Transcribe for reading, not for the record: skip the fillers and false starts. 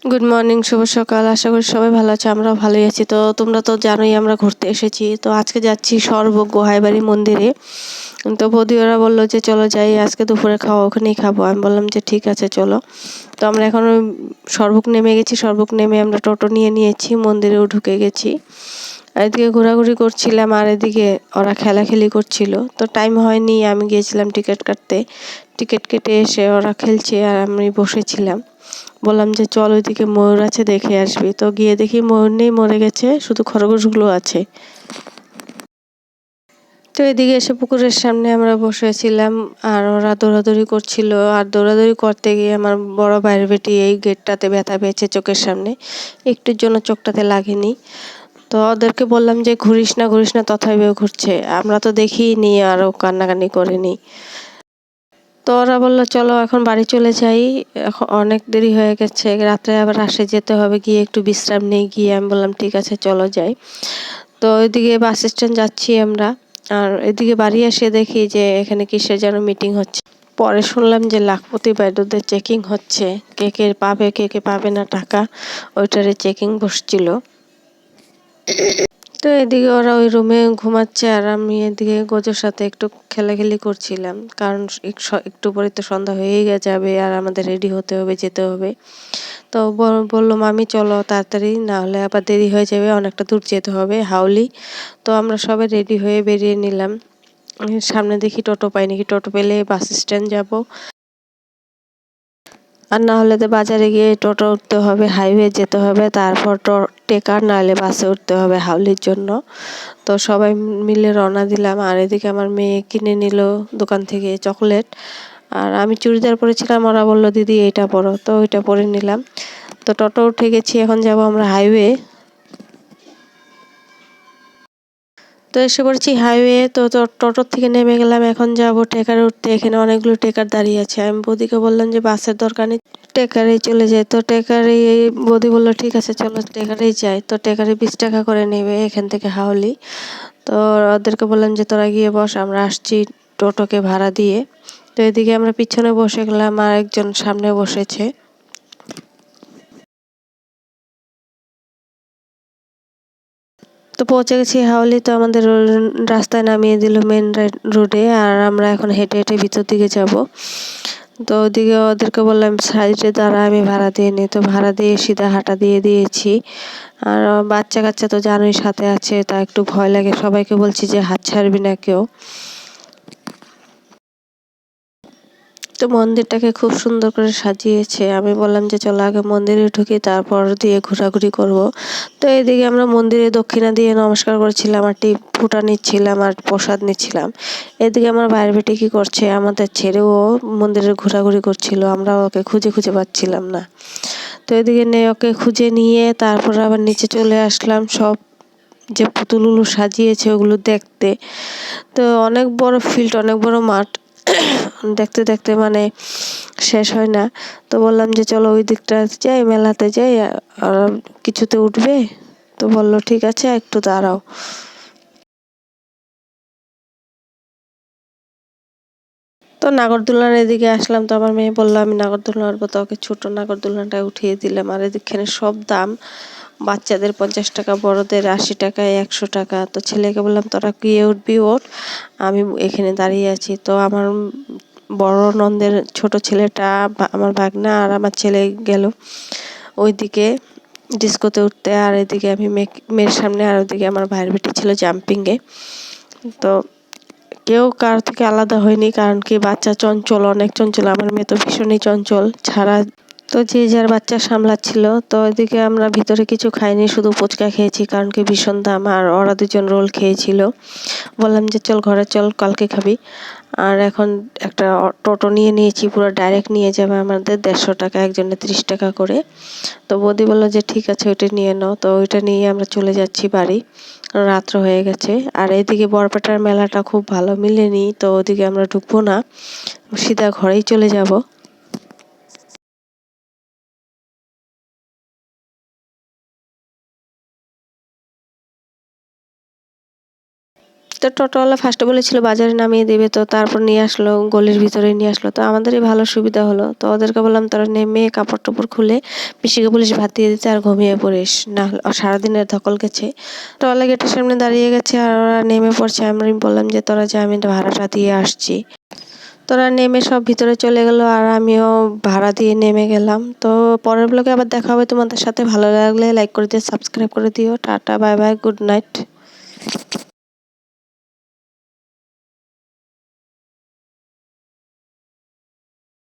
Good morning, শুভ সকাল। আশা করি সবাই ভালো আছে। আমরাও ভালোই আছি। তো তোমরা তো জানোই আমরা ঘুরতে এসেছি। তো আজকে যাচ্ছি সর্বক গোহাইবাড়ি মন্দিরে। তো বৌদি ওরা বললো যে চলো যাই, আজকে দুপুরে খাওয়া ওখানেই খাবো। আমি বললাম যে ঠিক আছে চলো। তো আমরা এখন সর্বক নেমে গেছি। সর্বক নেমে আমরা টোটো নিয়েছি, মন্দিরেও ঢুকে গেছি। আর এদিকে ঘোরাঘুরি করছিলাম আর এদিকে ওরা খেলাখেলি করছিল। তো টাইম হয়নি, আমি গিয়েছিলাম টিকিট কাটতে। টিকিট কেটে এসে ওরা খেলছে আর আমি বসেছিলাম। বললাম যে চল ওইদিকে ময়ূর আছে, দেখে আসবি। তো গিয়ে দেখি ময়ূর নেই, মরে গেছে, শুধু খরগোশগুলো আছে। তো এদিকে এসে পুকুরের সামনে আমরা বসেছিলাম আর ওরা দৌড়াদৌড়ি করছিল। আর দৌড়াদৌড়ি করতে গিয়ে আমার বড় ভাইয়ের বেটি এই গেটটাতে ব্যথা পেয়েছে চোখের সামনে, একটুর জন্য চোখটাতে লাগেনি। তো ওদেরকে বললাম যে ঘুরিস না, তথাপিও ঘুরছে। আমরা তো দেখিই নি, আরও কান্নাকানি করিনি। তো ওরা বললো চলো এখন বাড়ি চলে যাই, এখন অনেক দেরি হয়ে গেছে, রাত্রে আবার আসে যেতে হবে, গিয়ে একটু বিশ্রাম নেই। গিয়ে আমি বললাম ঠিক আছে চলো যাই। তো ওইদিকে বাস স্ট্যান্ড যাচ্ছি আমরা। আর এদিকে বাড়ি এসে দেখি যে এখানে কিসের যেন মিটিং হচ্ছে। পরে শুনলাম যে লাখপতি বাইদুদের চেকিং হচ্ছে, কে কে পাবে কে কে পাবে না টাকা, ওইটারে চেকিং বসছিল। তো এদিকে ওরা ওই রুমে ঘুমাচ্ছে আর আমি এদিকে গোজোর সাথে একটু খেলাখেলি করছিলাম, কারণ একটু পরে তো সন্ধ্যা হয়েই যাবে আর আমাদের রেডি হতে হবে, যেতে হবে। তো বললো মামি চলো তাড়াতাড়ি, না হলে আবার দেরি হয়ে যাবে, অনেকটা দূর যেতে হবে, হাওলি। তো আমরা সবাই রেডি হয়ে বেরিয়ে নিলাম। সামনে দেখি টোটো পাই নাকি, টোটো পেলে বাস স্ট্যান্ড যাব। আর না হলে তো বাজারে গিয়ে টোটো উঠতে হবে, হাইওয়ে যেতে হবে, তারপর টেকার নাহলে বাসে উঠতে হবে হাওলির জন্য। তো সবাই মিলে রওনা দিলাম। আর এদিকে আমার মেয়ে কিনে নিল দোকান থেকে চকলেট। আর আমি চুড়িদার পরেছিলাম, ওরা বললো দিদি এইটা পরো, তো ওইটা পরে নিলাম। তো টোটো উঠে গেছি, এখন যাব আমরা হাইওয়ে। তো এসে পড়েছি হাইওয়ে। তো টোটোর থেকে নেমে গেলাম, এখন যাব টেকারে উঠতে। এখানে অনেকগুলো টেকার দাঁড়িয়ে আছে। আমি বৌদিকে বললাম যে বাসের দরকার নেই, টেকারেই চলে যায়। তো টেকারে বৌদি বললো ঠিক আছে চলো টেকারেই যাই। তো টেকারে 20 টাকা করে নেবে এখান থেকে হাওলি। তো ওদেরকে বললাম যে তোরা গিয়ে বস, আমরা আসছি টোটোকে ভাড়া দিয়ে। তো এদিকে আমরা পিছনে বসে গেলাম আর একজন সামনে বসেছে। তো পৌঁছে গেছি হাওলি। তো আমাদের রাস্তায় নামিয়ে দিল মেন রোডে, আর আমরা এখন হেঁটে হেঁটে ভিতর দিকে যাব। তো ওদিকে ওদেরকে বললাম সাইডে দাঁড়া, আমি ভাড়া দিয়ে নিই। তো ভাড়া দিয়ে সিধা হাঁটা দিয়ে দিয়েছি। আর বাচ্চা কাচ্চা তো জানোই সাথে আছে, তা একটু ভয় লাগে। সবাইকে বলছি যে হাত ছাড়বি না কেউ। তো মন্দিরটাকে খুব সুন্দর করে সাজিয়েছে। আমি বললাম যে চলো আগে মন্দিরে ঢুকি, তারপর দিয়ে ঘোরাঘুরি করব। তো এইদিকে আমরা মন্দিরে দক্ষিণা দিয়ে নমস্কার করছিলাম আর ফুটা নিচ্ছিলাম আর প্রসাদ নিচ্ছিলাম। এদিকে আমার ভাইয়ের বেটি কি করছে, আমাদের ছেড়েও মন্দিরে ঘোরাঘুরি করছিল, আমরা ওকে খুঁজে খুঁজে পাচ্ছিলাম না। তো এদিকে ওকে খুঁজে নিয়ে তারপর আবার নিচে চলে আসলাম, সব যে পুতুলগুলো সাজিয়েছে ওগুলো দেখতে। তো অনেক বড় ফিল্ড, অনেক বড় মাঠ, দেখতে দেখতে মানে শেষ হয় না। তো বললাম যে চলো ওই দিকটা যাই, মেলাতে যাই, আর কিছুতে উঠবে। তো বললো ঠিক আছে একটু দাঁড়াও। তো নাগরদোলনার এদিকে আসলাম। তো আমার মেয়ে বললো আমি নাগরদোলনা উঠবো, তো ওকে ছোট নাগরদোলনাটা উঠিয়ে দিলাম। আর এদিকখানে সব দাম, বাচ্চাদের 50 টাকা, বড়দের 80 টাকা, 100 টাকা। তো ছেলেকে বললাম তোরা গিয়ে উঠবি, ওঠ, আমি এখানে দাঁড়িয়ে আছি। তো আমার বড় নন্দের ছোট ছেলেটা, আমার ভাগনা আর আমার ছেলে গেল ওইদিকে ডিস্কোতে উঠতে। আর এদিকে আমি মেয়ের সামনে, আর ওইদিকে আমার ভাইয়ের বেটি ছিল জাম্পিংয়ে। তো কেউ কার থেকে আলাদা হয়নি, কারণ কি বাচ্চা চঞ্চল, অনেক চঞ্চল। আমার মেয়ে তো ভীষণই চঞ্চল ছাড়া। তো যে যার বাচ্চা সামলাচ্ছিল। তো এদিকে আমরা ভিতরে কিছু খাইনি, শুধু ফুচকা খেয়েছি, কারণ কি ভীষণ দাম। আর ওরা দুজন রোল খেয়েছিল। বললাম যে চল ঘরে চল, কালকে খাবি। আর এখন একটা টোটো নিয়েছি, পুরো ডাইরেক্ট নিয়ে যাবে আমাদের, 150 টাকা, একজনের 30 টাকা করে। তো বৌদি বললো যে ঠিক আছে ওইটা নিয়ে নাও। তো ওইটা নিয়ে আমরা চলে যাচ্ছি বাড়ি, রাত্র হয়ে গেছে। আর এদিকে বরপেটার মেলাটা খুব ভালো মিলেনি, তো ওদিকে আমরা ঢুকবো না, সিধা ঘরেই চলে যাব। তো টোটোওয়ালা ফার্স্টে বলেছিল বাজারে নামিয়ে দিবে, তো তারপর নিয়ে আসলো, গলির ভিতরে নিয়ে আসলো। তো আমাদেরই ভালো সুবিধা হলো। তো ওদেরকে বললাম তোরা নেমে কাপড়-টাপড় খুলে পিসিকে বলিস ভাত দিয়ে দিতে আর ঘুমিয়ে পড়িস, না সারাদিনের ধকল গেছে। টোটোওয়ালা গেটের সামনে দাঁড়িয়ে গেছে আর ওরা নেমে পড়ছে। আমি বললাম যে তোরা যা, আমি ভাড়াটা দিয়ে আসছি। তোরা নেমে সব ভিতরে চলে গেল আর আমিও ভাড়া দিয়ে নেমে গেলাম। তো পরের ব্লগে আবার দেখা হবে তোমাদের সাথে। ভালো লাগলে লাইক করে দিও, সাবস্ক্রাইব করে দিও। Tata, bye bye, good night.